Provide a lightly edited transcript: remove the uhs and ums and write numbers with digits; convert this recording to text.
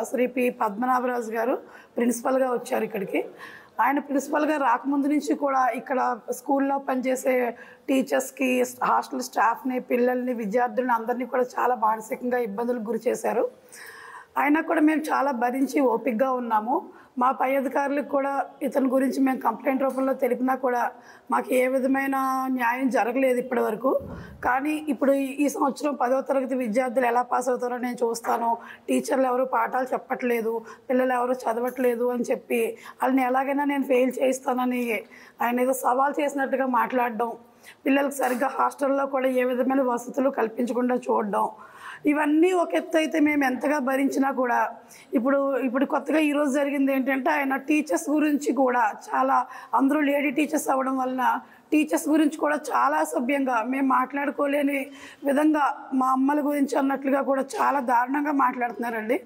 Shri P Padmanabharaju గారు ప్రిన్సిపల్గా వచ్చారు ఇక్కడికి. ఆయన ప్రిన్సిపల్గా రాకముందు నుంచి కూడా ఇక్కడ స్కూల్లో పనిచేసే టీచర్స్కి, హాస్టల్ స్టాఫ్ని, పిల్లల్ని, విద్యార్థులను అందరినీ కూడా చాలా మానసికంగా ఇబ్బందులకు గురి చేశారు. అయినా కూడా మేము చాలా భరించి ఓపికగా ఉన్నాము. మా పై అధికారులకు కూడా ఇతని గురించి మేము కంప్లైంట్ రూపంలో తెలిపినా కూడా మాకు ఏ విధమైన న్యాయం జరగలేదు ఇప్పటి వరకు. కానీ ఇప్పుడు ఈ సంవత్సరం 10వ తరగతి విద్యార్థులు ఎలా పాస్ అవుతారో నేను చూస్తాను, టీచర్లు ఎవరు పాఠాలు చెప్పట్లేదు, పిల్లలు ఎవరు చదవట్లేదు అని చెప్పి వాళ్ళని ఎలాగైనా నేను ఫెయిల్ చేయిస్తానని ఆయన ఏదో సవాల్ చేసినట్టుగా మాట్లాడడం, పిల్లలకు సరిగ్గా హాస్టల్లో కూడా ఏ విధమైన వసతులు కల్పించకుండా చూడడం, ఇవన్నీ ఒక ఎత్తు అయితే మేము ఎంతగా భరించినా కూడా ఇప్పుడు కొత్తగా ఈరోజు జరిగింది ఏంటంటే ఆయన టీచర్స్ గురించి కూడా చాలా, అందరూ లేడీ టీచర్స్ అవ్వడం వలన టీచర్స్ గురించి కూడా చాలా అసభ్యంగా, మేము మాట్లాడుకోలేని విధంగా మా అమ్మల గురించి అన్నట్లుగా కూడా చాలా దారుణంగా మాట్లాడుతున్నారండి.